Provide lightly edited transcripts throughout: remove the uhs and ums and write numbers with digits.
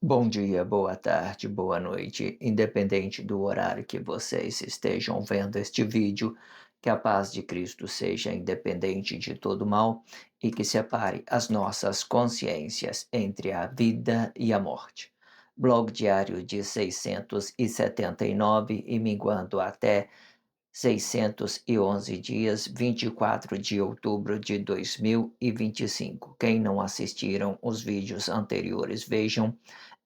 Bom dia, boa tarde, boa noite, independente do horário que vocês estejam vendo este vídeo, que a paz de Cristo seja independente de todo mal e que separe as nossas consciências entre a vida e a morte. Blog diário de 679 e minguando até 611 dias, 24 de outubro de 2025. Quem não assistiram os vídeos anteriores, vejam,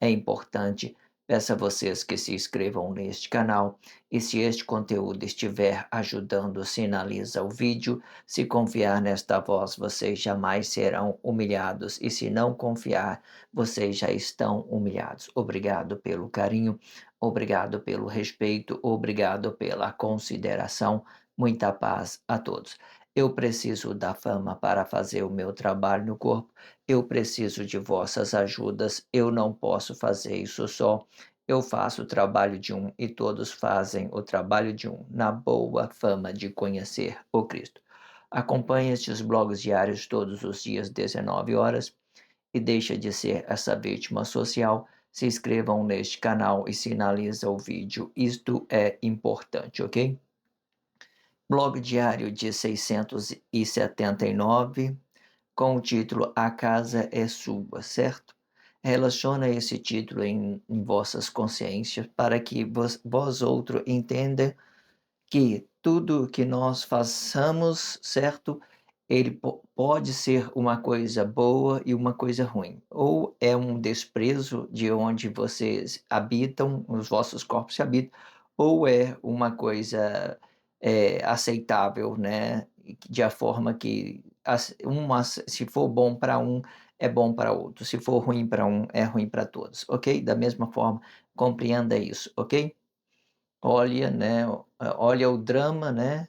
é importante. Peço a vocês que se inscrevam neste canal e se este conteúdo estiver ajudando, sinaliza o vídeo. Se confiar nesta voz, vocês jamais serão humilhados e se não confiar, vocês já estão humilhados. Obrigado pelo carinho. Obrigado pelo respeito, obrigado pela consideração. Muita paz a todos. Eu preciso da fama para fazer o meu trabalho no corpo. Eu preciso de vossas ajudas. Eu não posso fazer isso só. Eu faço o trabalho de um e todos fazem o trabalho de um, na boa fama de conhecer o Cristo. Acompanhe estes blogs diários todos os dias, 19 horas, e deixa de ser essa vítima social. Se inscrevam neste canal e sinaliza o vídeo. Isto é importante, ok? Blog diário de 679, com o título A Casa é Sua, certo? Relaciona esse título em vossas consciências para que vós outro entenda que tudo que nós façamos, certo? Ele pode ser uma coisa boa e uma coisa ruim. Ou é um desprezo de onde vocês habitam, os vossos corpos se habitam, ou é uma coisa aceitável, né? De a forma que se for bom para um, é bom para outro. Se for ruim para um, é ruim para todos, ok? Da mesma forma, compreenda isso, ok? Olha, né, olha o drama, né,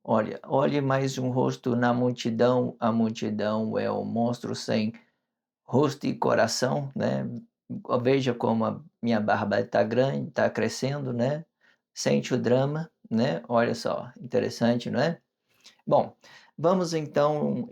olhe mais um rosto na multidão, a multidão é um monstro sem rosto e coração, né, veja como a minha barba está grande, está crescendo, né, sente o drama, né, olha só, interessante, não é? Bom, vamos então,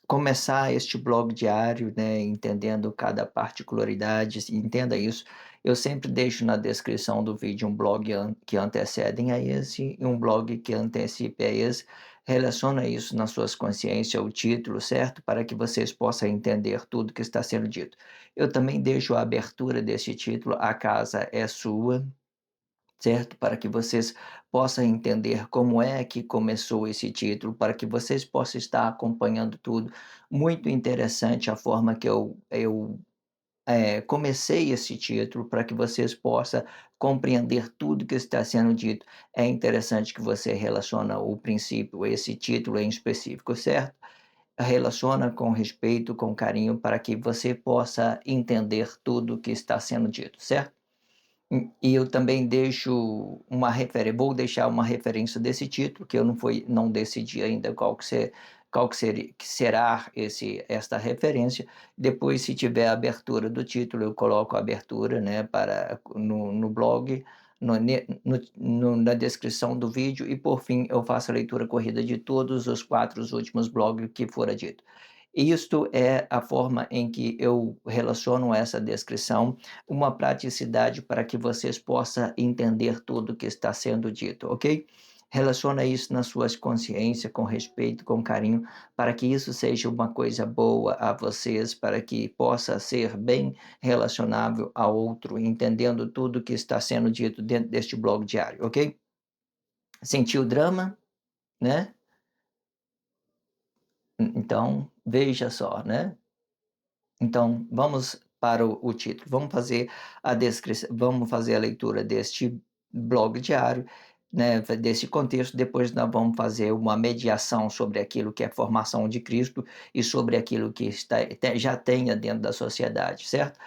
começar este blog diário, né, entendendo cada particularidade, entenda isso. Eu sempre deixo na descrição do vídeo um blog que antecedem a esse e um blog que antecipe a esse. Relaciona isso nas suas consciências, o título, certo? Para que vocês possam entender tudo que está sendo dito. Eu também deixo a abertura desse título, A Casa é Sua, certo? Para que vocês possam entender como é que começou esse título, para que vocês possam estar acompanhando tudo. Muito interessante a forma que eu comecei esse título, para que vocês possam compreender tudo que está sendo dito. É interessante que você relaciona o princípio, esse título em específico, certo? Relaciona com respeito, com carinho, para que você possa entender tudo que está sendo dito, certo? E eu também deixo uma referência, vou deixar uma referência desse título, que eu não decidi ainda que será esta referência. Depois, se tiver a abertura do título, eu coloco a abertura, né, no blog, na descrição do vídeo, e por fim eu faço a leitura corrida de todos os 4 últimos blogs que fora dito. Isto é a forma em que eu relaciono essa descrição, uma praticidade para que vocês possam entender tudo que está sendo dito, ok? Relaciona isso nas suas consciências, com respeito, com carinho, para que isso seja uma coisa boa a vocês, para que possa ser bem relacionável ao outro, entendendo tudo que está sendo dito dentro deste blog diário, ok? Sentiu o drama, né? Então, veja só, né? Então, vamos para o título. Vamos fazer a leitura deste blog diário, né, desse contexto. Depois nós vamos fazer uma mediação sobre aquilo que é formação de Cristo e sobre aquilo que já tenha dentro da sociedade, certo?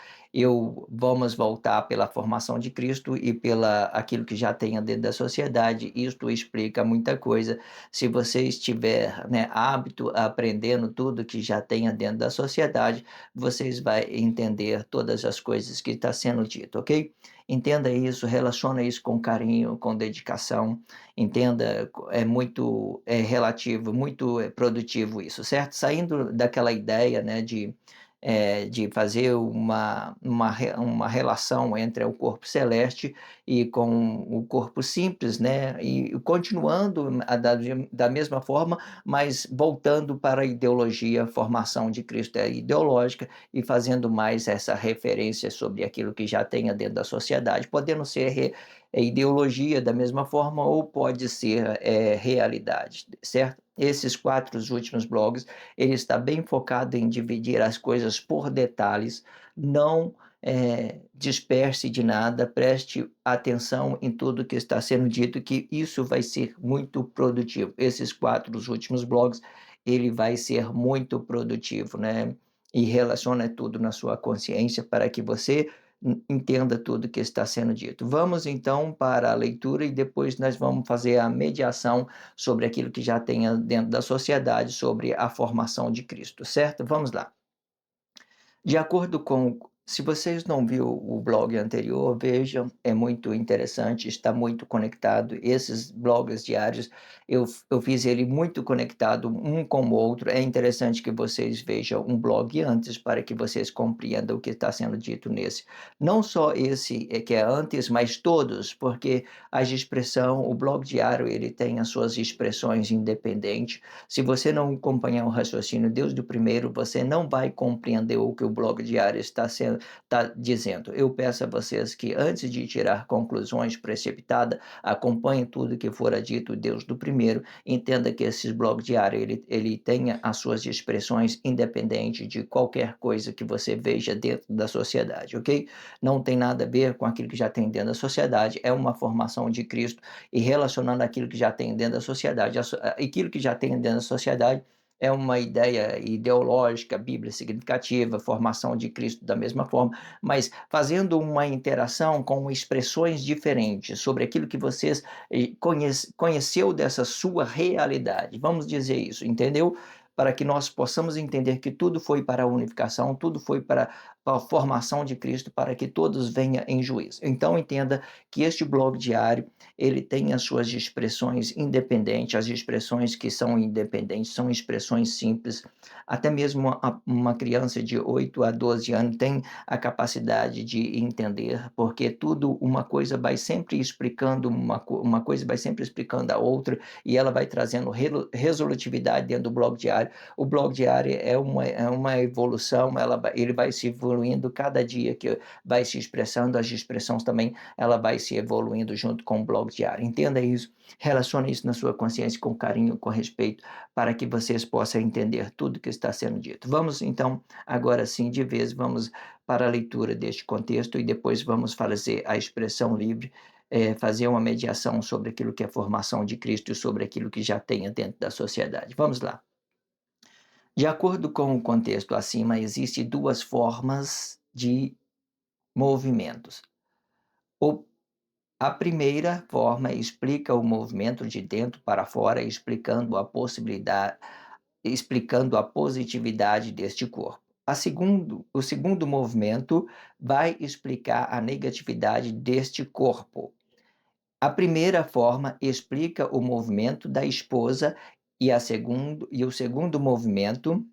Vamos voltar pela formação de Cristo e pela aquilo que já tenha dentro da sociedade. Isto explica muita coisa. Se você estiver, né, hábito aprendendo tudo que já tenha dentro da sociedade, vocês vai entender todas as coisas que está sendo dito, ok? Entenda isso, relaciona isso com carinho, com dedicação, entenda, é relativo, muito produtivo isso, certo? Saindo daquela ideia, né, de fazer uma relação entre o corpo celeste e com o corpo simples, né, e continuando da mesma forma, mas voltando para a ideologia, formação de Cristo é ideológica, e fazendo mais essa referência sobre aquilo que já tenha dentro da sociedade, podendo ser ideologia da mesma forma ou pode ser realidade, certo? Esses 4 últimos blogs, ele está bem focado em dividir as coisas por detalhes, não disperse de nada, preste atenção em tudo que está sendo dito, que isso vai ser muito produtivo. Esses 4 últimos blogs, ele vai ser muito produtivo, né? E relaciona tudo na sua consciência para que você entenda tudo que está sendo dito. Vamos então para a leitura e depois nós vamos fazer a mediação sobre aquilo que já tenha dentro da sociedade, sobre a formação de Cristo, certo? Vamos lá. De acordo com Se vocês não viu o blog anterior, vejam, é muito interessante, está muito conectado. Esses blogs diários, eu fiz ele muito conectado um com o outro. É interessante que vocês vejam um blog antes para que vocês compreendam o que está sendo dito nesse. Não só esse que é antes, mas todos, porque o blog diário, ele tem as suas expressões independentes. Se você não acompanhar o raciocínio desde o primeiro, você não vai compreender o que o blog diário está dizendo. Eu peço a vocês que, antes de tirar conclusões precipitadas, acompanhem tudo que fora dito desde o primeiro. Entenda que esse blog diário ele tenha as suas expressões independentes de qualquer coisa que você veja dentro da sociedade, ok? Não tem nada a ver com aquilo que já tem dentro da sociedade. É uma formação de Cristo e relacionando aquilo que já tem dentro da sociedade, aquilo que já tem dentro da sociedade é uma ideia ideológica, Bíblia significativa, formação de Cristo da mesma forma, mas fazendo uma interação com expressões diferentes sobre aquilo que vocês conheceu dessa sua realidade. Vamos dizer isso, entendeu? Para que nós possamos entender que tudo foi para a unificação, tudo foi para a formação de Cristo, para que todos venham em juízo. Então entenda que este blog diário ele tem as suas expressões independentes, as expressões que são independentes são expressões simples. Até mesmo uma criança de 8 a 12 anos tem a capacidade de entender, porque uma coisa vai sempre explicando uma coisa vai sempre explicando a outra, e ela vai trazendo resolutividade dentro do blog diário. O blog diário é uma evolução, ele vai se evoluindo cada dia que vai se expressando, as expressões também ela vai se evoluindo junto com o blog diário. Entenda isso, relacione isso na sua consciência com carinho, com respeito, para que vocês possam entender tudo que está sendo dito. Vamos então, agora sim, de vez, vamos para a leitura deste contexto e depois vamos fazer a expressão livre, fazer uma mediação sobre aquilo que é formação de Cristo e sobre aquilo que já tenha dentro da sociedade. Vamos lá. De acordo com o contexto acima, existem 2 formas de movimentos. O A primeira forma explica o movimento de dentro para fora, explicando a positividade deste corpo. O segundo movimento vai explicar a negatividade deste corpo. A primeira forma explica o movimento da esposa e o segundo movimento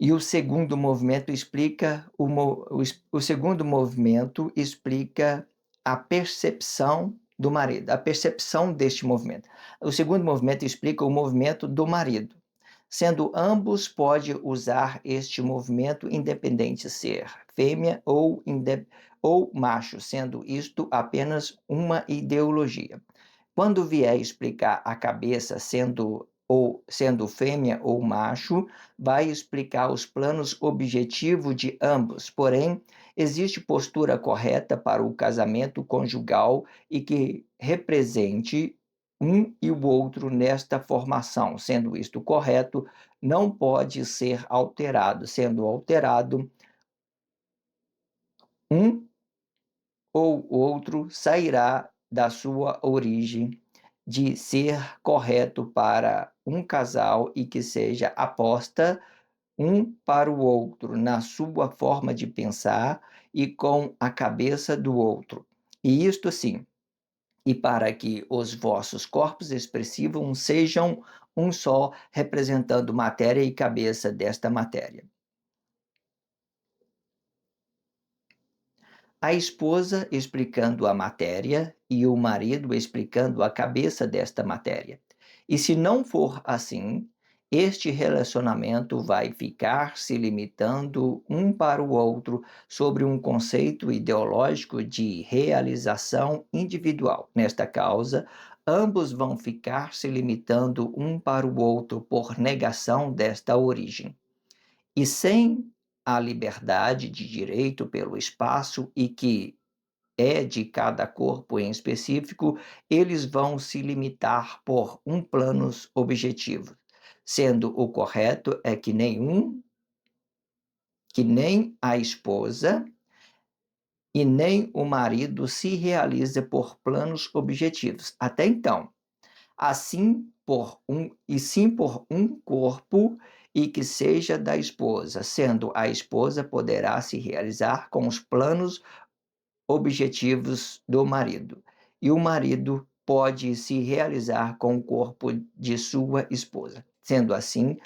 o segundo movimento explica a percepção do marido, a percepção deste movimento. O segundo movimento explica o movimento do marido, sendo ambos pode usar este movimento independente ser fêmea ou macho, sendo isto apenas uma ideologia. Quando vier explicar a cabeça sendo ou sendo fêmea ou macho, vai explicar os planos objetivos de ambos. Porém, existe postura correta para o casamento conjugal e que represente um e o outro nesta formação. Sendo isto correto, não pode ser alterado. Sendo alterado, um ou outro sairá da sua origem de ser correto para um casal e que seja aposta um para o outro na sua forma de pensar e com a cabeça do outro. E isto sim, e para que os vossos corpos expressivos sejam um só, representando matéria e cabeça desta matéria. A esposa explicando a matéria e o marido explicando a cabeça desta matéria. E se não for assim, este relacionamento vai ficar se limitando um para o outro sobre um conceito ideológico de realização individual. Nesta causa, ambos vão ficar se limitando um para o outro por negação desta origem. E sem a liberdade de direito pelo espaço e que é de cada corpo em específico, eles vão se limitar por um planos objetivo, sendo o correto é que nem a esposa e nem o marido se realiza por planos objetivos. Até então, sim por um corpo e que seja da esposa, sendo a esposa poderá se realizar com os planos objetivos do marido, e o marido pode se realizar com o corpo de sua esposa. Sendo assim,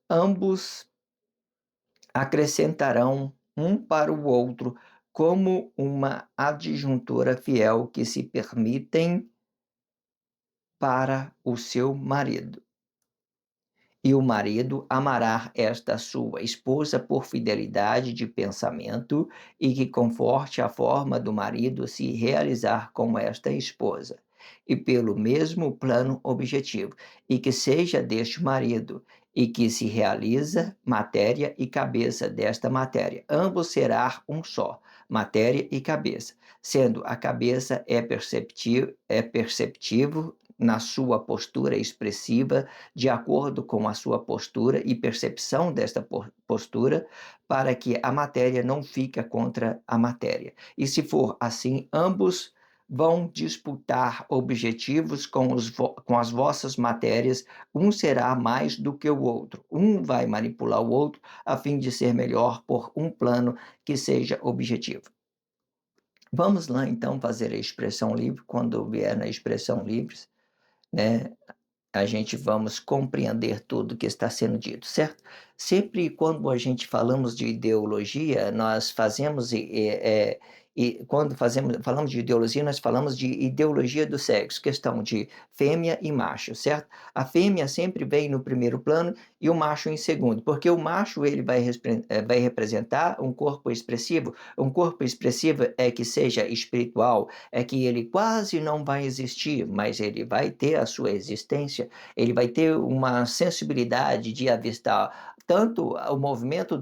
ambos acrescentarão um para o outro como uma adjuntora fiel que se permitem para o seu marido. E o marido amará esta sua esposa por fidelidade de pensamento e que conforte a forma do marido se realizar com esta esposa, e pelo mesmo plano objetivo, e que seja deste marido, e que se realiza matéria e cabeça desta matéria. Ambos será um só, matéria e cabeça, sendo a cabeça é perceptível na sua postura expressiva de acordo com a sua postura e percepção desta postura, para que a matéria não fique contra a matéria. E se for assim, ambos vão disputar objetivos com as vossas matérias, um será mais do que o outro, um vai manipular o outro a fim de ser melhor por um plano que seja objetivo. Vamos lá então fazer a expressão livre. Quando vier na expressão livre, né, a gente vamos compreender tudo que está sendo dito, certo? Sempre quando a gente falamos de ideologia, nós fazemos e quando falamos de ideologia, nós falamos de ideologia do sexo, questão de fêmea e macho, certo? A fêmea sempre vem no primeiro plano e o macho em segundo, porque o macho ele vai representar um corpo expressivo. Um corpo expressivo é que seja espiritual, é que ele quase não vai existir, mas ele vai ter a sua existência, ele vai ter uma sensibilidade de avistar tanto o movimento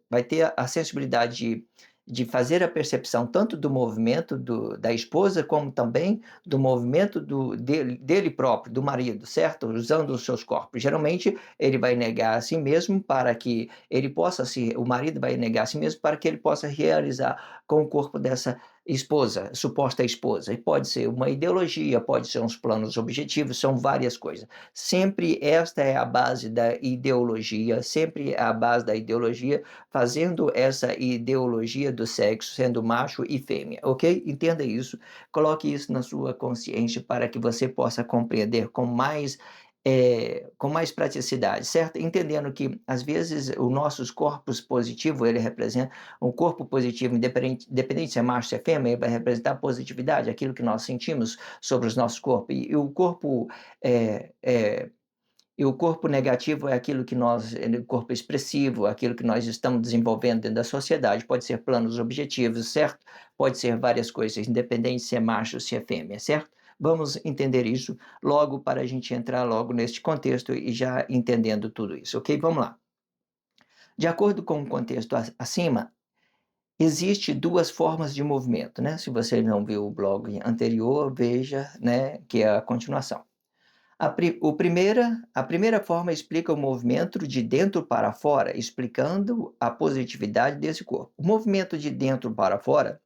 vai ter a sensibilidade de fazer a percepção tanto do movimento da esposa, como também do movimento dele próprio, do marido, certo? Usando os seus corpos. Geralmente, ele vai negar a si mesmo para que ele possa o marido vai negar a si mesmo para que ele possa realizar com o corpo dessa esposa, suposta esposa. E pode ser uma ideologia, pode ser uns planos objetivos, são várias coisas. Sempre esta é a base da ideologia, sempre é a base da ideologia, fazendo essa ideologia do sexo, sendo macho e fêmea, ok? Entenda isso, coloque isso na sua consciência para que você possa compreender com mais praticidade, certo? Entendendo que, às vezes, os nossos corpos positivos, ele representa um corpo positivo, independente se é macho, se é fêmea, ele vai representar positividade, aquilo que nós sentimos sobre os nossos corpos. É, é, e o corpo negativo é aquilo que o corpo expressivo, aquilo que nós estamos desenvolvendo dentro da sociedade, pode ser planos objetivos, certo? Pode ser várias coisas, independente se é macho ou se é fêmea, certo? Vamos entender isso logo para a gente entrar logo neste contexto e já entendendo tudo isso, ok? Vamos lá. De acordo com o contexto acima, existe 2 formas de movimento, né, se você não viu o blog anterior, veja, né, que é a continuação. A primeira forma explica o movimento de dentro para fora, explicando a positividade desse corpo. O movimento de dentro para fora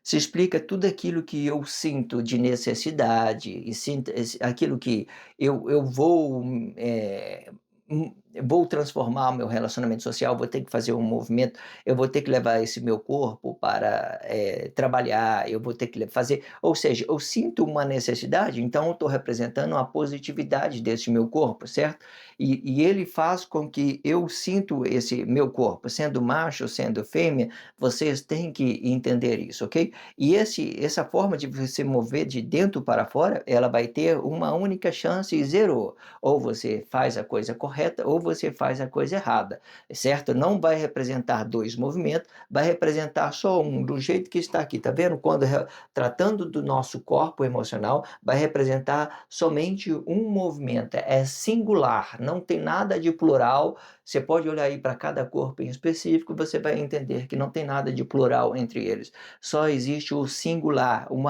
se explica tudo aquilo que eu sinto de necessidade e sinto aquilo que eu vou, vou transformar o meu relacionamento social, vou ter que fazer um movimento, eu vou ter que levar esse meu corpo para, trabalhar, eu vou ter que fazer, ou seja, eu sinto uma necessidade, então eu estou representando a positividade desse meu corpo, certo? E ele faz com que eu sinto esse meu corpo, sendo macho, sendo fêmea, vocês têm que entender isso, ok? E essa forma de você mover de dentro para fora, ela vai ter uma única chance e zerou. Ou você faz a coisa correta ou você faz a coisa errada, certo? Não vai representar 2 movimentos, vai representar só um, do jeito que está aqui, tá vendo? Quando tratando do nosso corpo emocional, vai representar somente um movimento, é singular, não tem nada de plural. Você pode olhar aí para cada corpo em específico, você vai entender que não tem nada de plural entre eles. Só existe o singular, um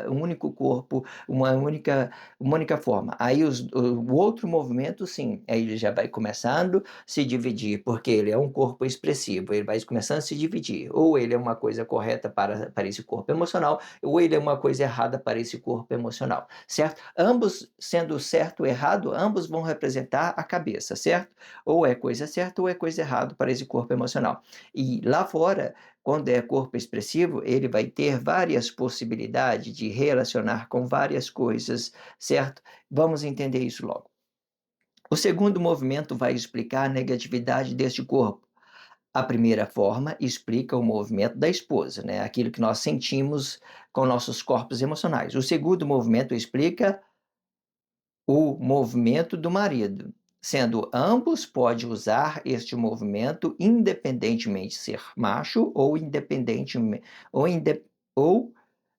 único corpo, uma única forma. Aí o outro movimento, sim, aí ele já vai começando a se dividir, porque ele é um corpo expressivo, ele vai começando a se dividir. Ou ele é uma coisa correta para esse corpo emocional, ou ele é uma coisa errada para esse corpo emocional, certo? Ambos, sendo certo ou errado, ambos vão representar a cabeça, certo? Ou é coisa certa ou é coisa errada para esse corpo emocional. E lá fora, quando é corpo expressivo, ele vai ter várias possibilidades de relacionar com várias coisas, certo? Vamos entender isso logo. O segundo movimento vai explicar a negatividade deste corpo. A primeira forma explica o movimento da esposa, né? Aquilo que nós sentimos com nossos corpos emocionais. O segundo movimento explica o movimento do marido, sendo ambos pode usar este movimento independentemente ser macho ou independentemente ou, ou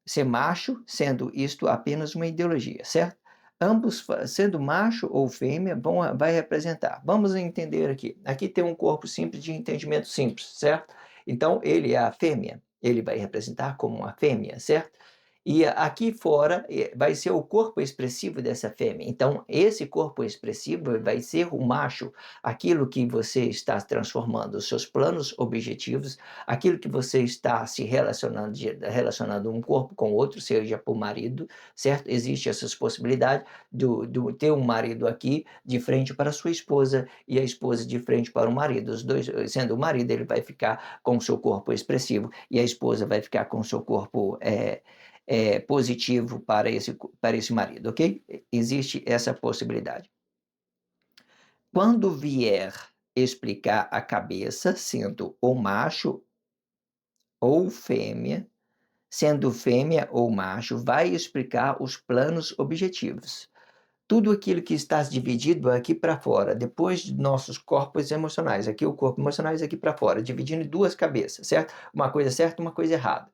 ser macho, sendo isto apenas uma ideologia, certo? Ambos, sendo macho ou fêmea, vai representar. Vamos entender aqui. Aqui tem um corpo simples de entendimento simples, certo? Então, ele é a fêmea. Ele vai representar como uma fêmea, certo? E aqui fora vai ser o corpo expressivo dessa fêmea. Então, esse corpo expressivo vai ser o macho, aquilo que você está transformando, os seus planos objetivos, aquilo que você está se relacionando, relacionando um corpo com outro, seja para o marido, certo? Existe essas possibilidades do ter um marido aqui de frente para a sua esposa e a esposa de frente para o marido. Os dois, sendo o marido, ele vai ficar com o seu corpo expressivo e a esposa vai ficar com o seu corpo positivo para esse marido, ok? Existe essa possibilidade. Quando vier explicar a cabeça, sendo ou macho ou fêmea, sendo fêmea ou macho, vai explicar os planos objetivos. Tudo aquilo que está dividido aqui para fora, depois de nossos corpos emocionais, aqui o corpo emocional, aqui para fora, dividindo em 2 cabeças, certo? Uma coisa certa, uma coisa errada.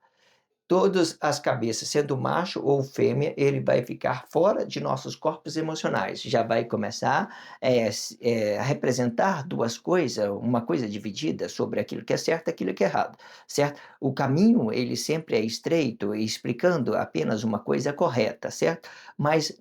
Todas as cabeças, sendo macho ou fêmea, ele vai ficar fora de nossos corpos emocionais. Já vai começar a representar 2 coisas, uma coisa dividida sobre aquilo que é certo e aquilo que é errado, certo? O caminho, ele sempre é estreito, explicando apenas uma coisa correta, certo? Mas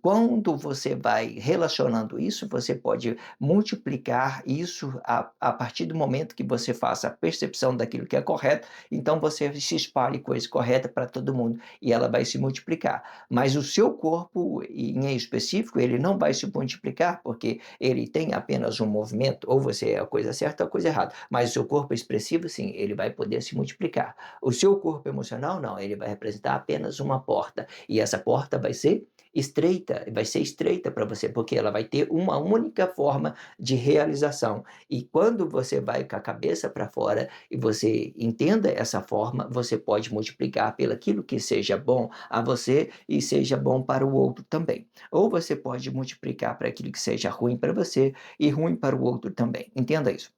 quando você vai relacionando isso, você pode multiplicar isso a partir do momento que você faça a percepção daquilo que é correto, então você se espalhe coisa correta para todo mundo e ela vai se multiplicar. Mas o seu corpo, em específico, ele não vai se multiplicar porque ele tem apenas um movimento, ou você é a coisa certa ou a coisa errada. Mas o seu corpo expressivo, sim, ele vai poder se multiplicar. O seu corpo emocional, não, ele vai representar apenas uma porta. E essa porta vai ser estreita para você, porque ela vai ter uma única forma de realização. E quando você vai com a cabeça para fora e você entenda essa forma, você pode multiplicar pelo aquilo que seja bom a você e seja bom para o outro também. Ou você pode multiplicar para aquilo que seja ruim para você e ruim para o outro também. Entenda isso.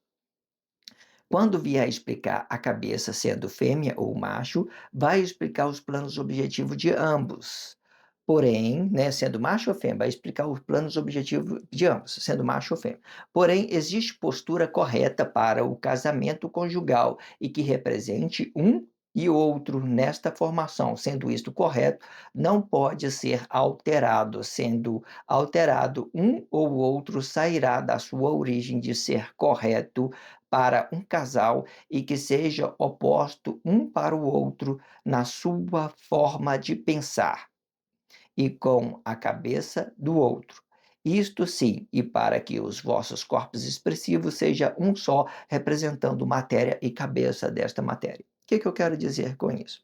Quando vier explicar a cabeça sendo fêmea ou macho, vai explicar os planos objetivos de ambos. Porém, né, sendo macho ou fêmea, vai explicar os planos objetivos de ambos, sendo macho ou fêmea. Porém, existe postura correta para o casamento conjugal e que represente um e outro nesta formação. Sendo isto correto, não pode ser alterado. Sendo alterado, um ou outro sairá da sua origem de ser correto para um casal e que seja oposto um para o outro na sua forma de pensar e com a cabeça do outro. Isto sim, e para que os vossos corpos expressivos seja um só, representando matéria e cabeça desta matéria. O que eu quero dizer com isso?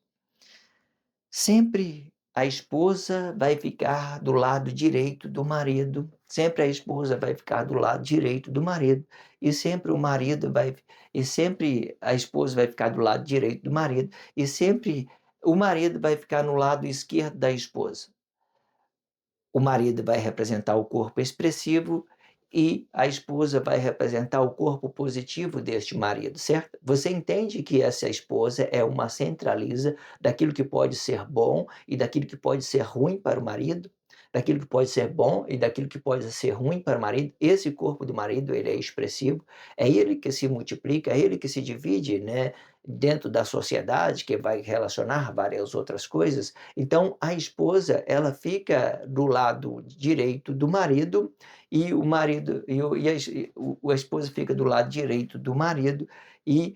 Sempre a esposa vai ficar do lado direito do marido, sempre a esposa vai ficar do lado direito do marido, e sempre o marido vai e sempre a esposa vai ficar do lado direito do marido, e sempre o marido vai ficar no lado esquerdo da esposa. O marido vai representar o corpo expressivo e a esposa vai representar o corpo positivo deste marido, certo? Você entende que essa esposa é uma centraliza daquilo que pode ser bom e daquilo que pode ser ruim para o marido? Daquilo que pode ser bom e daquilo que pode ser ruim para o marido? Esse corpo do marido, ele é expressivo, é ele que se multiplica, é ele que se divide, né, dentro da sociedade, que vai relacionar várias outras coisas. Então, a esposa, ela fica do lado direito do marido e o marido e a esposa fica do lado direito do marido e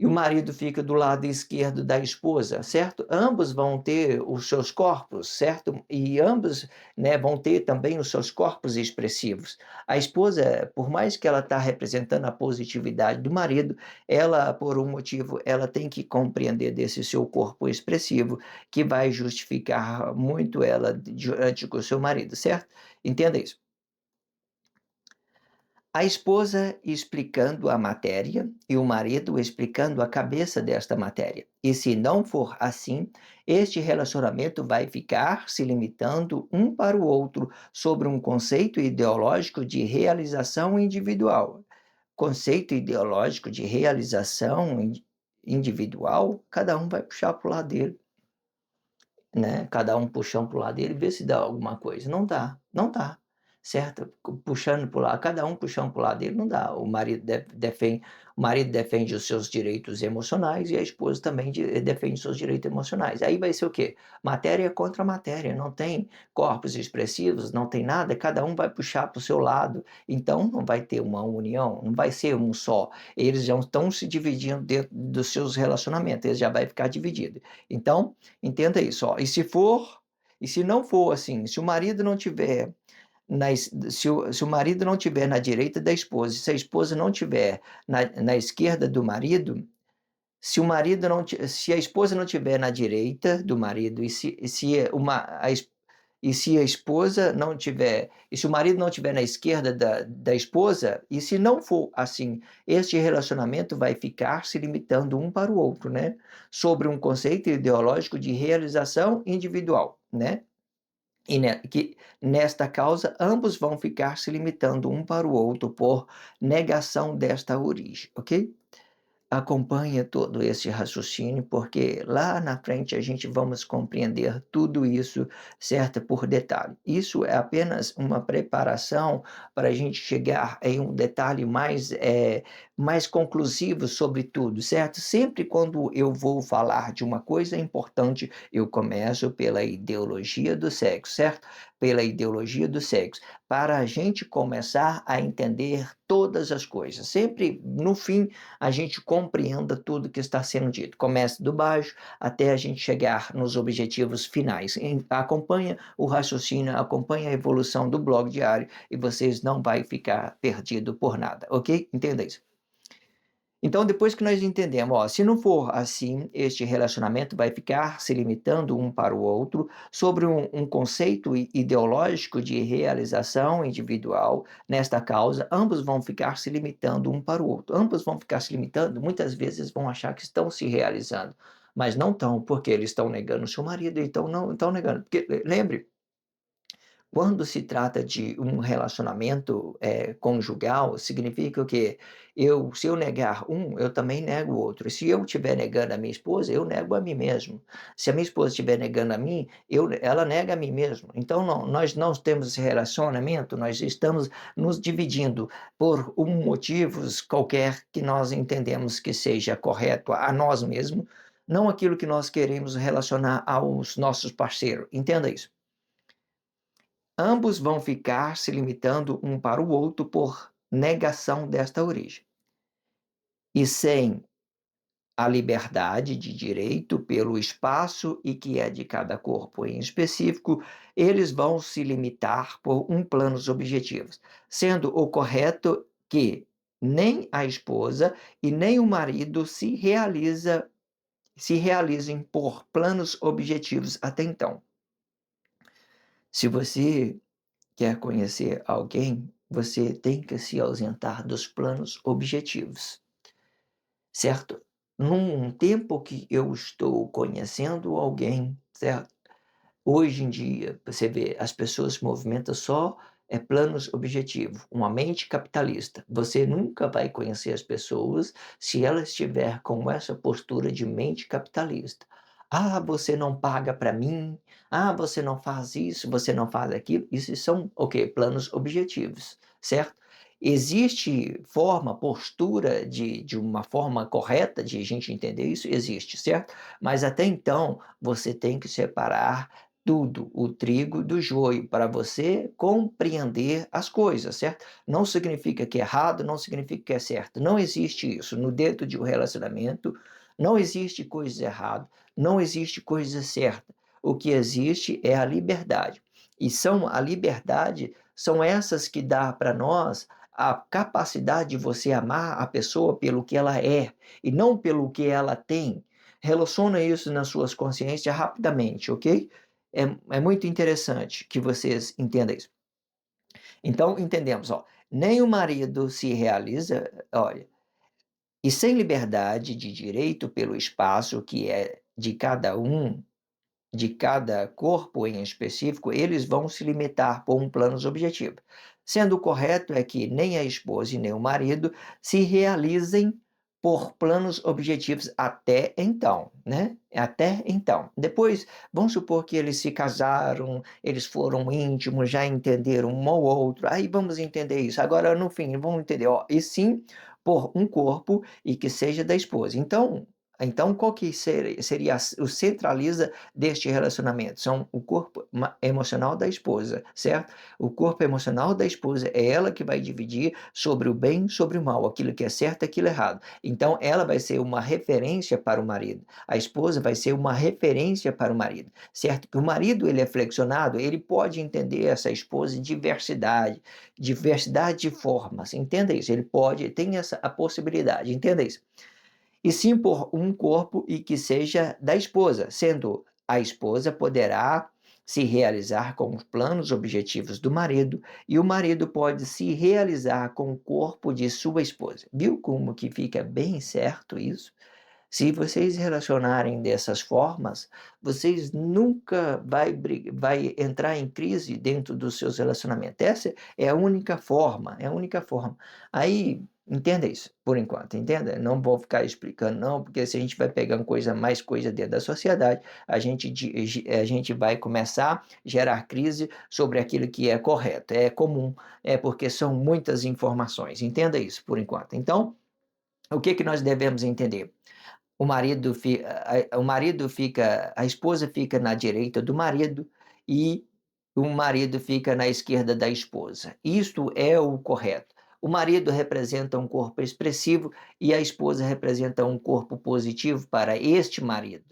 o marido fica do lado esquerdo da esposa, certo? Ambos vão ter os seus corpos, certo? E ambos, né, vão ter também os seus corpos expressivos. A esposa, por mais que ela está representando a positividade do marido, ela, por um motivo, ela tem que compreender desse seu corpo expressivo, que vai justificar muito ela diante com o seu marido, certo? Entenda isso. A esposa explicando a matéria e o marido explicando a cabeça desta matéria. E se não for assim, este relacionamento vai ficar se limitando um para o outro sobre um conceito ideológico de realização individual. Conceito ideológico de realização individual, cada um vai puxar para o lado dele, né, cada um puxando para o lado dele, ver se dá alguma coisa. Não dá, não dá, certo? Puxando para o lado, cada um puxando para o lado dele, não dá. O marido defende os seus direitos emocionais e a esposa também defende os seus direitos emocionais. Aí vai ser o quê? Matéria contra matéria, não tem corpos expressivos, não tem nada, cada um vai puxar para o seu lado. Então não vai ter uma união, não vai ser um só. Eles já estão se dividindo dentro dos seus relacionamentos, eles já vai ficar dividido. Então, entenda isso, ó. E se não for assim, se o marido não tiver se o marido não tiver na direita da esposa, e se a esposa não tiver na esquerda do marido, se o marido não ti se a esposa não tiver na direita do marido e se a esposa não tiver e se o marido não tiver na esquerda da esposa, e se não for assim, este relacionamento vai ficar se limitando um para o outro, né, sobre um conceito ideológico de realização individual, né, que nesta causa ambos vão ficar se limitando um para o outro por negação desta origem, ok? Acompanha todo esse raciocínio, porque lá na frente a gente vamos compreender tudo isso, certo? Por detalhe. Isso é apenas uma preparação para a gente chegar em um detalhe mais conclusivo sobre tudo, certo? Sempre quando eu vou falar de uma coisa importante, eu começo pela ideologia do sexo, certo? Pela ideologia do sexo, para a gente começar a entender todas as coisas. Sempre no fim a gente compreenda tudo que está sendo dito. Comece do baixo até a gente chegar nos objetivos finais. Acompanha o raciocínio, acompanha a evolução do blog diário e vocês não vai ficar perdido por nada, ok? Entenda isso. Então, depois que nós entendemos, ó, se não for assim, este relacionamento vai ficar se limitando um para o outro sobre um conceito ideológico de realização individual nesta causa, ambos vão ficar se limitando um para o outro. Ambos vão ficar se limitando, muitas vezes vão achar que estão se realizando, mas não estão, porque eles estão negando o seu marido, então não estão negando. Porque, lembre, quando se trata de um relacionamento, conjugal, significa o quê? Se eu negar um, eu também nego o outro. Se eu estiver negando a minha esposa, eu nego a mim mesmo. Se a minha esposa estiver negando a mim, ela nega a mim mesmo. Então nós não temos esse relacionamento, nós estamos nos dividindo por motivos qualquer que nós entendemos que seja correto a nós mesmos, não aquilo que nós queremos relacionar aos nossos parceiros. Entenda isso. Ambos vão ficar se limitando um para o outro por negação desta origem. E sem a liberdade de direito pelo espaço e que é de cada corpo em específico, eles vão se limitar por planos objetivos, sendo o correto que nem a esposa e nem o marido se realizem por planos objetivos até então. Se você quer conhecer alguém, você tem que se ausentar dos planos objetivos, certo? Num tempo que eu estou conhecendo alguém, certo? Hoje em dia, você vê, as pessoas se movimentam só planos objetivos, uma mente capitalista. Você nunca vai conhecer as pessoas se ela estiver com essa postura de mente capitalista. Ah, você não paga para mim. Ah, você não faz isso, você não faz aquilo. Isso são o quê? Planos objetivos, certo? Existe forma, postura de uma forma correta de a gente entender isso? Existe, certo? Mas até então, você tem que separar tudo, o trigo do joio, para você compreender as coisas, certo? Não significa que é errado, não significa que é certo. Não existe isso. No dentro de um relacionamento, não existe coisa errada, não existe coisa certa. O que existe é a liberdade. E a liberdade são essas que dá para nós a capacidade de você amar a pessoa pelo que ela é e não pelo que ela tem. Relaciona isso nas suas consciências rapidamente, ok? É muito interessante que vocês entendam isso. Então, entendemos, ó, nem o marido se realiza, olha, e sem liberdade de direito pelo espaço que é de cada corpo em específico, eles vão se limitar por planos objetivos. Sendo correto é que nem a esposa e nem o marido se realizem por planos objetivos até então, né? Até então. Depois, vamos supor que eles se casaram, eles foram íntimos, já entenderam um ao outro, aí vamos entender isso. Agora, no fim, vamos entender, ó, e sim por um corpo e que seja da esposa. Então, qual que seria o centraliza deste relacionamento? São o corpo emocional da esposa, certo? O corpo emocional da esposa é ela que vai dividir sobre o bem e sobre o mal, aquilo que é certo e aquilo errado. Então, ela vai ser uma referência para o marido. A esposa vai ser uma referência para o marido, certo? Que o marido, ele é flexionado, ele pode entender essa esposa em diversidade de formas, entenda isso. Ele pode, tem a possibilidade, entenda isso. E sim por um corpo e que seja da esposa, sendo a esposa poderá se realizar com os planos objetivos do marido e o marido pode se realizar com o corpo de sua esposa. Viu como que fica bem certo isso? Se vocês relacionarem dessas formas, vocês nunca vai entrar em crise dentro dos seus relacionamentos. Essa é a única forma, é a única forma. Aí, entenda isso, por enquanto, entenda? Não vou ficar explicando não, porque se a gente vai pegando mais coisa dentro da sociedade, a gente vai começar a gerar crise sobre aquilo que é correto, é comum, é porque são muitas informações. Entenda isso, por enquanto. Então, o que que nós devemos entender? O marido fica, a esposa fica na direita do marido e o marido fica na esquerda da esposa. Isto é o correto. O marido representa um corpo expressivo e a esposa representa um corpo positivo para este marido,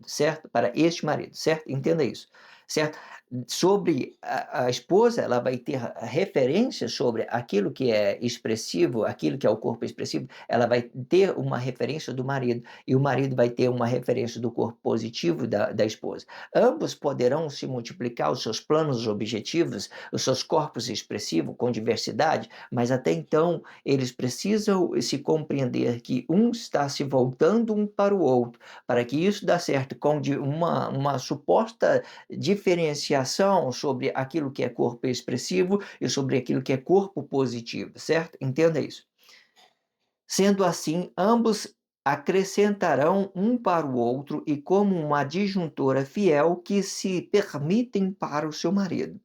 certo? Para este marido, certo? Entenda isso, certo? Sobre a esposa, ela vai ter referência sobre aquilo que é expressivo, aquilo que é o corpo expressivo, ela vai ter uma referência do marido, e o marido vai ter uma referência do corpo positivo da esposa. Ambos poderão se multiplicar os seus planos objetivos, os seus corpos expressivos com diversidade, mas até então eles precisam se compreender que um está se voltando um para o outro, para que isso dê certo com uma suposta diferenciação sobre aquilo que é corpo expressivo e sobre aquilo que é corpo positivo, certo? Entenda isso. Sendo assim, ambos acrescentarão um para o outro e como uma disjuntora fiel que se permitem para o seu marido.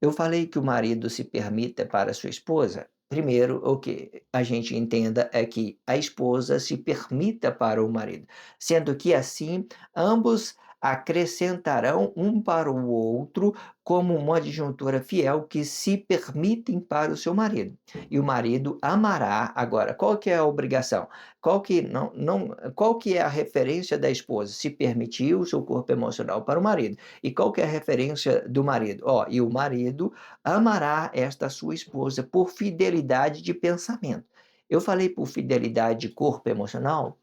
Eu falei que o marido se permita para a sua esposa. Primeiro, o que a gente entenda é que a esposa se permita para o marido, sendo que assim ambos acrescentarão um para o outro como uma disjuntora fiel que se permitem para o seu marido. E o marido amará. Agora, qual que é a obrigação? Qual que é a referência da esposa? Se permitir o seu corpo emocional para o marido. E qual que é a referência do marido? E o marido amará esta sua esposa por fidelidade de pensamento. Eu falei por fidelidade de corpo emocional?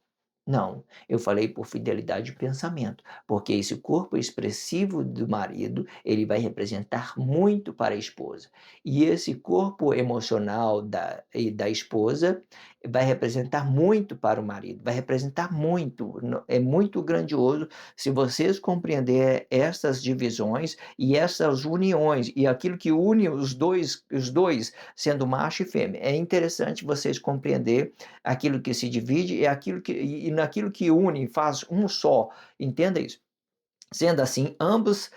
Não, eu falei por fidelidade de pensamento, porque esse corpo expressivo do marido, ele vai representar muito para a esposa. E esse corpo emocional da esposa vai representar muito para o marido, vai representar muito, é muito grandioso se vocês compreender essas divisões e essas uniões e aquilo que une os dois sendo macho e fêmea. É interessante vocês compreender aquilo que se divide e aquilo e naquilo que une faz um só. Entenda isso. Sendo assim, ambos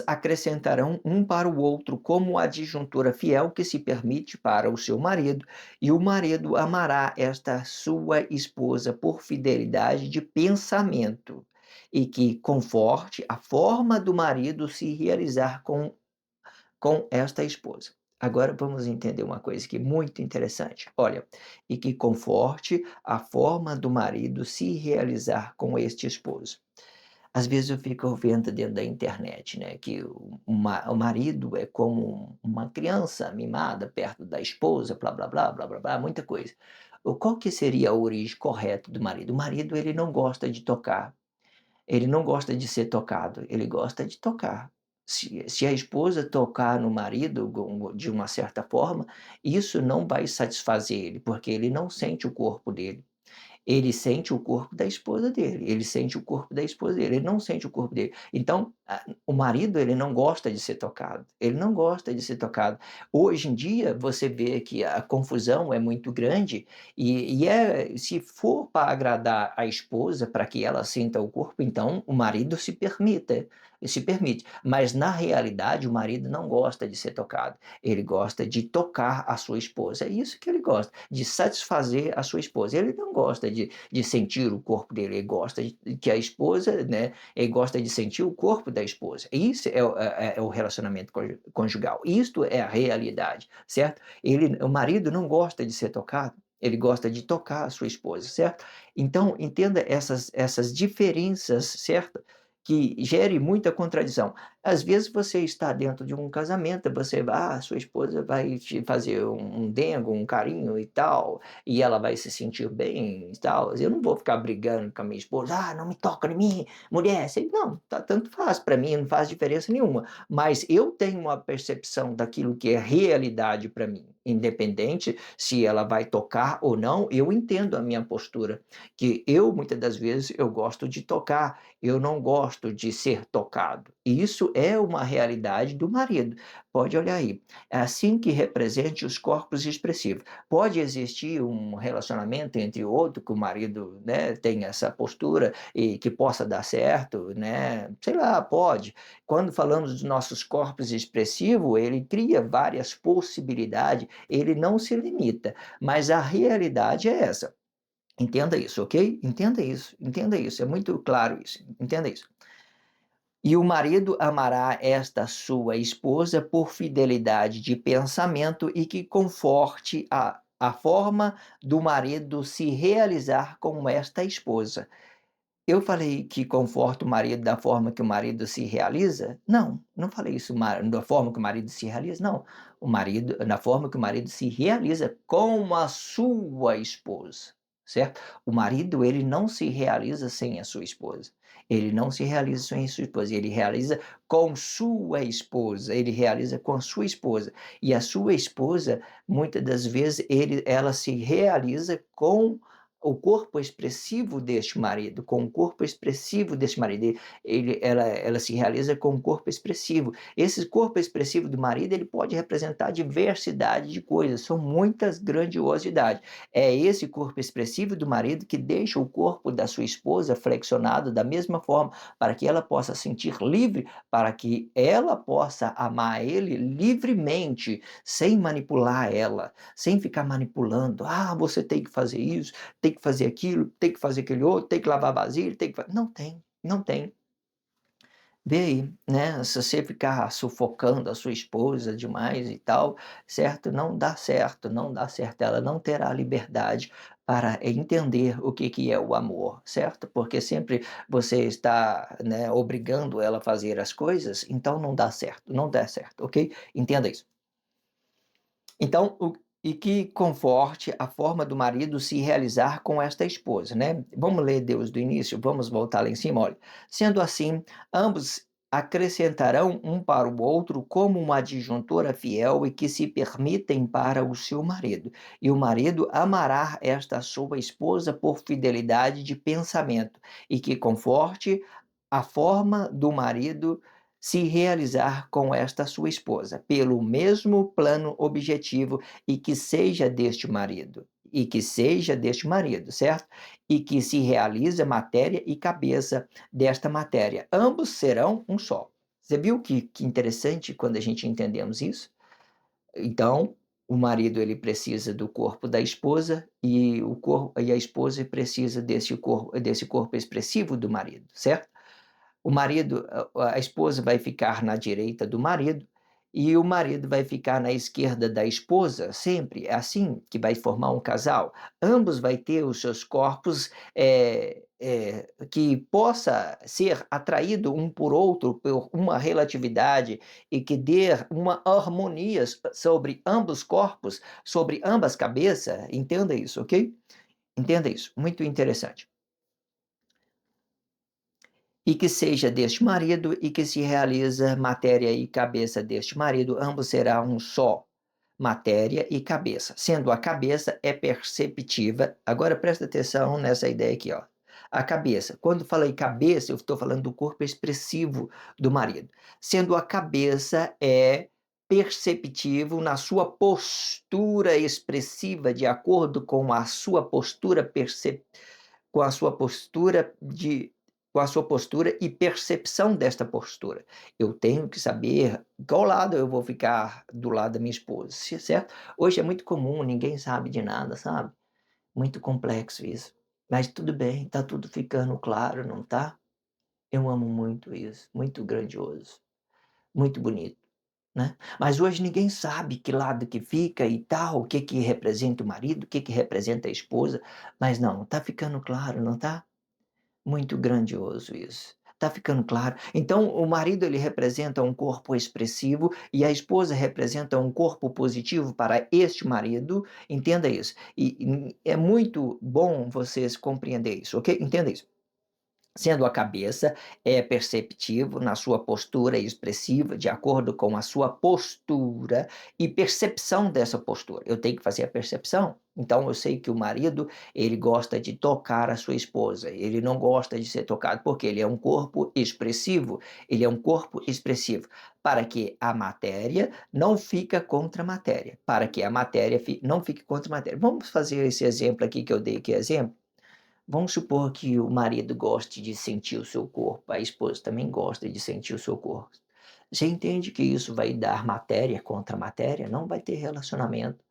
acrescentarão um para o outro como a disjuntura fiel que se permite para o seu marido, e o marido amará esta sua esposa por fidelidade de pensamento, e que conforte a forma do marido se realizar com esta esposa. Agora vamos entender uma coisa que é muito interessante. Olha, e que conforte a forma do marido se realizar com este esposo. Às vezes eu fico vendo dentro da internet, né, que o marido é como uma criança mimada perto da esposa, blá blá blá blá blá blá, muita coisa. Qual que seria a origem correta do marido? O marido ele não gosta de tocar, ele não gosta de ser tocado, ele gosta de tocar. Se a esposa tocar no marido de uma certa forma, isso não vai satisfazer ele, porque ele não sente o corpo dele. Ele sente o corpo da esposa dele, ele sente o corpo da esposa dele, ele não sente o corpo dele. Então, o marido, ele não gosta de ser tocado, ele não gosta de ser tocado. Hoje em dia, você vê que a confusão é muito grande se for para agradar a esposa, para que ela sinta o corpo, então o marido se permite. Mas, na realidade, o marido não gosta de ser tocado, ele gosta de tocar a sua esposa, é isso que ele gosta, de satisfazer a sua esposa. Ele não gosta de sentir o corpo dele, ele gosta que a esposa, né, ele gosta de sentir o corpo da esposa. Isso é o relacionamento conjugal, isto é a realidade, certo? O marido não gosta de ser tocado, ele gosta de tocar a sua esposa, certo? Então, entenda essas diferenças, certo? Que gere muita contradição. Às vezes você está dentro de um casamento, sua esposa vai te fazer um dengo, um carinho e tal, e ela vai se sentir bem e tal. Eu não vou ficar brigando com a minha esposa, não me toca em mim, mulher. Não, tanto faz para mim, não faz diferença nenhuma. Mas eu tenho uma percepção daquilo que é realidade para mim. Independente se ela vai tocar ou não, eu entendo a minha postura. Que muitas das vezes, eu gosto de tocar, eu não gosto de ser tocado. E isso é uma realidade do marido. Pode olhar aí. É assim que represente os corpos expressivos. Pode existir um relacionamento entre outro, que o marido, né, tem essa postura e que possa dar certo, né? Sei lá, pode. Quando falamos dos nossos corpos expressivos, ele cria várias possibilidades, ele não se limita. Mas a realidade é essa. Entenda isso, ok? Entenda isso, é muito claro isso, entenda isso. E o marido amará esta sua esposa por fidelidade de pensamento e que conforte a forma do marido se realizar com esta esposa. Eu falei que conforta o marido da forma que o marido se realiza? Não, não falei isso da forma que o marido se realiza, não. Da forma que o marido se realiza com a sua esposa, certo? O marido, ele não se realiza sem a sua esposa. Ele não se realiza sem a sua esposa, ele realiza com sua esposa, ele realiza com a sua esposa. E a sua esposa, muitas das vezes, ela se realiza com o corpo expressivo deste marido, com o corpo expressivo deste marido. Ela se realiza com um corpo expressivo. Esse corpo expressivo do marido, ele pode representar diversidade de coisas, são muitas grandiosidades. É esse corpo expressivo do marido que deixa o corpo da sua esposa flexionado da mesma forma, para que ela possa sentir livre, para que ela possa amar ele livremente, sem manipular ela, sem ficar manipulando. Ah, você tem que fazer isso, tem que fazer aquilo, tem que fazer aquele outro, tem que lavar vasilha, tem que. Não tem, não tem. Vê aí, né, se você ficar sufocando a sua esposa demais e tal, certo? Não dá certo, não dá certo. Ela não terá liberdade para entender o que que é o amor, certo? Porque sempre você está, né, obrigando ela a fazer as coisas, então não dá certo, não dá certo, ok? Entenda isso. Então, e que conforte a forma do marido se realizar com esta esposa, né? Vamos ler Deus do início, vamos voltar lá em cima, olha. Sendo assim, ambos acrescentarão um para o outro como uma adjuntora fiel e que se permitem para o seu marido. E o marido amará esta sua esposa por fidelidade de pensamento, e que conforte a forma do marido se realizar com esta sua esposa, pelo mesmo plano objetivo, e que seja deste marido, certo? E que se realize matéria e cabeça desta matéria. Ambos serão um só. Você viu que interessante quando a gente entendemos isso? Então, o marido ele precisa do corpo da esposa e a esposa precisa desse corpo expressivo do marido, certo? O marido, a esposa vai ficar na direita do marido e o marido vai ficar na esquerda da esposa, sempre é assim que vai formar um casal. Ambos vai ter os seus corpos que possa ser atraído um por outro por uma relatividade e que dê uma harmonia sobre ambos corpos, sobre ambas cabeças. Entenda isso, ok? Entenda isso, muito interessante. E que seja deste marido e que se realiza matéria e cabeça deste marido, ambos será um só, matéria e cabeça, sendo a cabeça é perceptiva. Agora presta atenção nessa ideia aqui, ó. A cabeça, quando falei cabeça, eu estou falando do corpo expressivo do marido, sendo a cabeça é perceptivo na sua postura expressiva, de acordo com a sua postura com a sua postura de com a sua postura e percepção desta postura. Eu tenho que saber qual lado eu vou ficar do lado da minha esposa, certo? Hoje é muito comum, ninguém sabe de nada, sabe? Muito complexo isso. Mas tudo bem, tá tudo ficando claro, não tá? Eu amo muito isso, muito grandioso, muito bonito, né? Mas hoje ninguém sabe que lado que fica e tal, o que que representa o marido, o que que representa a esposa, mas não, tá ficando claro, não tá? Muito grandioso isso. Tá ficando claro? Então, o marido ele representa um corpo expressivo e a esposa representa um corpo positivo para este marido. Entenda isso. E é muito bom vocês compreender isso, ok? Entenda isso. Sendo a cabeça, é perceptivo na sua postura expressiva, de acordo com a sua postura e percepção dessa postura. Eu tenho que fazer a percepção. Então eu sei que o marido, ele gosta de tocar a sua esposa, ele não gosta de ser tocado porque ele é um corpo expressivo, ele é um corpo expressivo, para que a matéria não fica contra a matéria, para que a matéria não fique contra a matéria. Vamos fazer esse exemplo aqui que eu dei aqui exemplo. Vamos supor que o marido goste de sentir o seu corpo, a esposa também gosta de sentir o seu corpo. Você entende que isso vai dar matéria contra matéria? Não vai ter relacionamento.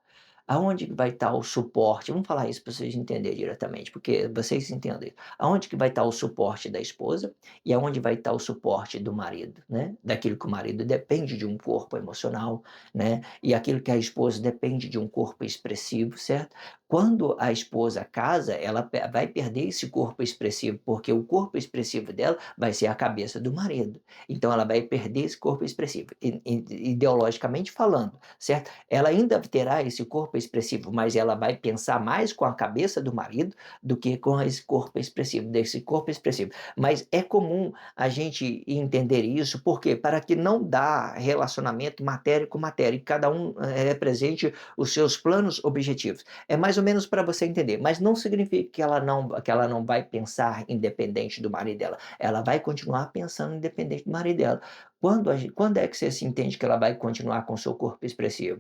Aonde que vai estar o suporte? Vamos falar isso para vocês entenderem diretamente, porque vocês entendem. Aonde que vai estar o suporte da esposa e aonde vai estar o suporte do marido, né? Daquilo que o marido depende de um corpo emocional, né? E aquilo que a esposa depende de um corpo expressivo, certo? Quando a esposa casa, ela vai perder esse corpo expressivo, porque o corpo expressivo dela vai ser a cabeça do marido. Então ela vai perder esse corpo expressivo, ideologicamente falando, certo? Ela ainda terá esse corpo expressivo, mas ela vai pensar mais com a cabeça do marido do que com esse corpo expressivo, desse corpo expressivo. Mas é comum a gente entender isso, porque para que não dá relacionamento matéria com matéria, e cada um represente os seus planos objetivos. É mais ou ou menos para você entender, mas não significa que ela não vai pensar independente do marido dela, ela vai continuar pensando independente do marido dela. Quando é que você se entende que ela vai continuar com o seu corpo expressivo?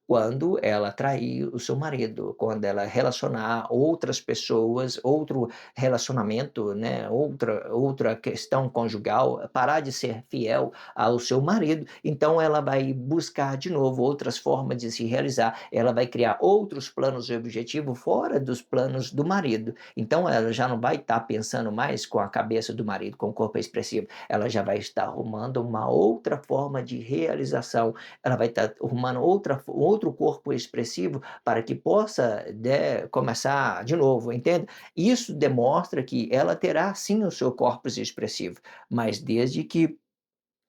Quando ela trair o seu marido, quando ela relacionar outras pessoas, outro relacionamento, né, outra questão conjugal, parar de ser fiel ao seu marido, então ela vai buscar de novo outras formas de se realizar, ela vai criar outros planos e objetivos fora dos planos do marido. Então ela já não vai estar pensando mais com a cabeça do marido, com o corpo expressivo, ela já vai estar arrumando uma outra forma de realização, ela vai estar arrumando outro corpo expressivo para que possa, né, começar de novo, entende? Isso demonstra que ela terá sim o seu corpus expressivo, mas desde que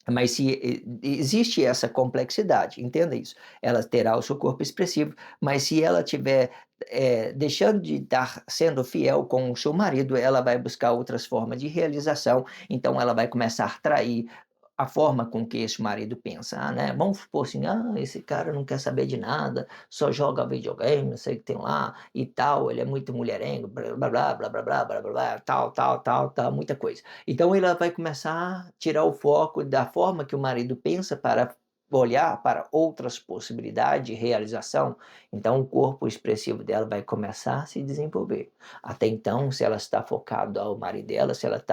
mas se existe essa complexidade, entenda isso. Ela terá o seu corpo expressivo, mas se ela tiver deixando de estar sendo fiel com o seu marido, ela vai buscar outras formas de realização, então ela vai começar a trair a forma com que esse marido pensa, né? Vamos supor assim, esse cara não quer saber de nada, só joga videogame, não sei o que tem lá e tal, ele é muito mulherengo, blá blá blá blá blá blá blá blá, blá, tal, tal, tal, tal, muita coisa. Então ela vai começar a tirar o foco da forma que o marido pensa para olhar para outras possibilidades de realização. Então o corpo expressivo dela vai começar a se desenvolver. Até então, se ela está focada ao marido dela, se ela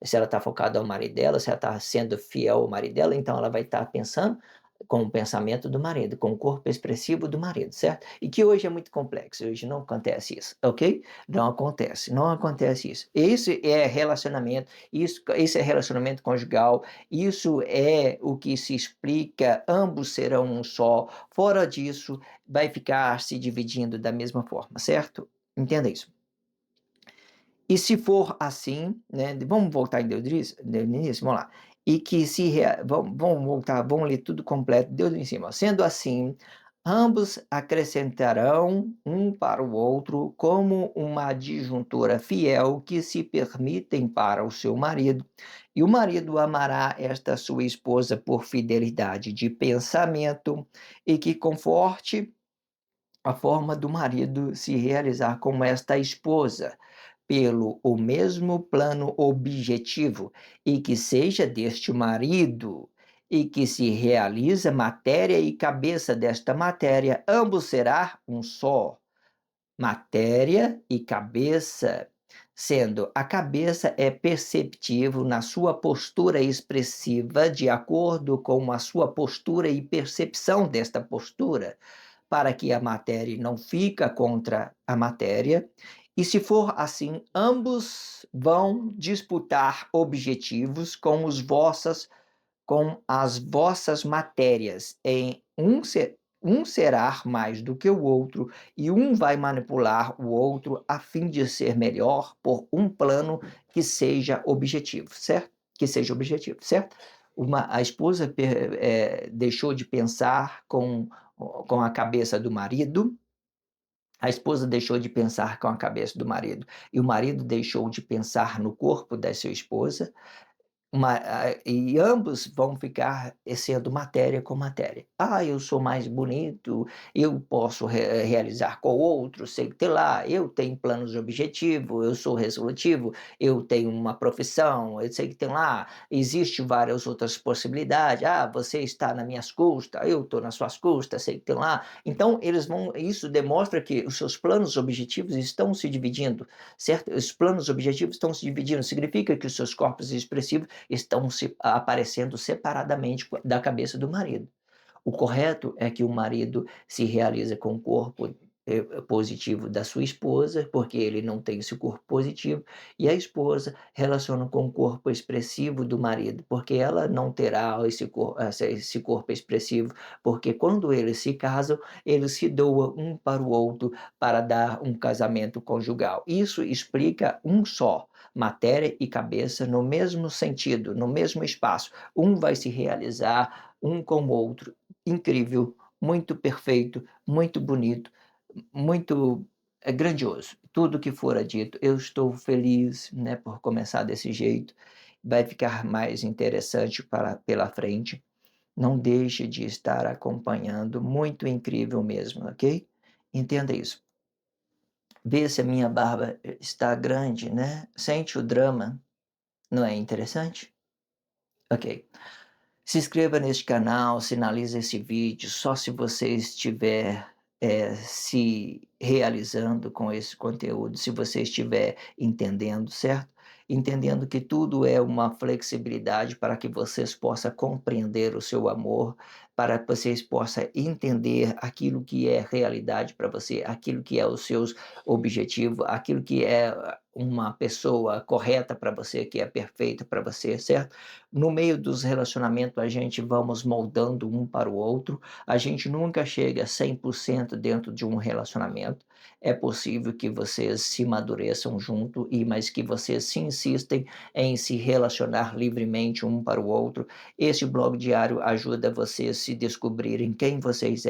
está focada ao marido dela, se ela está sendo fiel ao marido dela, então ela vai estar pensando com o pensamento do marido, com o corpo expressivo do marido, certo? E que hoje é muito complexo, hoje não acontece isso, ok? Não acontece isso. Esse é relacionamento, esse é relacionamento conjugal, isso é o que se explica, ambos serão um só, fora disso, vai ficar se dividindo da mesma forma, certo? Entenda isso. E se for assim, né, vamos voltar em Deus no início, vamos lá. E que se rea vamos voltar, vamos ler tudo completo, Deus em cima. Sendo assim, ambos acrescentarão um para o outro como uma adjuntora fiel que se permitem para o seu marido, e o marido amará esta sua esposa por fidelidade de pensamento e que conforte a forma do marido se realizar como esta esposa, pelo o mesmo plano objetivo, e que seja deste marido, e que se realiza matéria e cabeça desta matéria, ambos será um só, matéria e cabeça, sendo a cabeça é perceptível na sua postura expressiva de acordo com a sua postura e percepção desta postura, para que a matéria não fica contra a matéria. E se for assim, ambos vão disputar objetivos com as vossas matérias. Um será mais do que o outro, e um vai manipular o outro a fim de ser melhor por um plano que seja objetivo, certo? Que seja objetivo, certo? A esposa deixou de pensar com a cabeça do marido, a esposa deixou de pensar com a cabeça do marido, e o marido deixou de pensar no corpo da sua esposa, e ambos vão ficar sendo matéria com matéria. Eu sou mais bonito, eu posso realizar com o outro, sei que lá, eu tenho planos de objetivo, eu sou resolutivo, eu tenho uma profissão, eu sei que tem lá, existe várias outras possibilidades. Você está nas minhas custas, eu estou nas suas custas, sei que tem lá. Então, isso demonstra que os seus planos objetivos estão se dividindo, certo? Os planos objetivos estão se dividindo, significa que os seus corpos expressivos estão aparecendo separadamente da cabeça do marido. O correto é que o marido se realiza com o corpo positivo da sua esposa, porque ele não tem esse corpo positivo, e a esposa relaciona com o corpo expressivo do marido, porque ela não terá esse corpo expressivo, porque quando eles se casam, eles se doam um para o outro para dar um casamento conjugal. Isso explica um só, matéria e cabeça no mesmo sentido, no mesmo espaço. Um vai se realizar um com o outro. Incrível, muito perfeito, muito bonito, muito grandioso. Tudo que fora dito, eu estou feliz, né, por começar desse jeito. Vai ficar mais interessante pela frente. Não deixe de estar acompanhando, muito incrível mesmo, ok? Entenda isso. Vê se a minha barba está grande, né? Sente o drama, não é interessante? Ok. Se inscreva neste canal, sinalize esse vídeo só se você estiver se realizando com esse conteúdo, se você estiver entendendo, certo? Entendendo que tudo é uma flexibilidade para que vocês possam compreender o seu amor, para que vocês possam entender aquilo que é realidade para você, aquilo que é os seus objetivos, aquilo que é uma pessoa correta para você, que é perfeita para você, certo? No meio dos relacionamentos, a gente vamos moldando um para o outro, a gente nunca chega a 100% dentro de um relacionamento. É possível que vocês se amadureçam junto mas que vocês se insistem em se relacionar livremente um para o outro. Esse blog diário ajuda vocês a se descobrirem quem vocês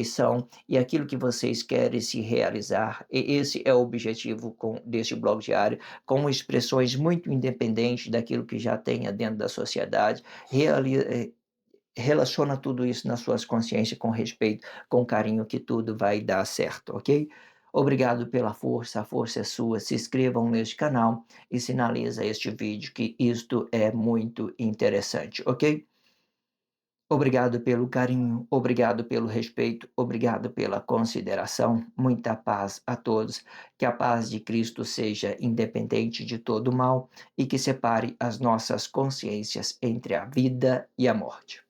são e aquilo que vocês querem se realizar. E esse é o objetivo deste blog diário, com expressões muito independentes daquilo que já tenha dentro da sociedade, relaciona tudo isso nas suas consciências com respeito, com carinho, que tudo vai dar certo, ok? Obrigado pela força, a força é sua. Se inscrevam neste canal e sinaliza este vídeo que isto é muito interessante, ok? Obrigado pelo carinho, obrigado pelo respeito, obrigado pela consideração. Muita paz a todos. Que a paz de Cristo seja independente de todo mal e que separe as nossas consciências entre a vida e a morte.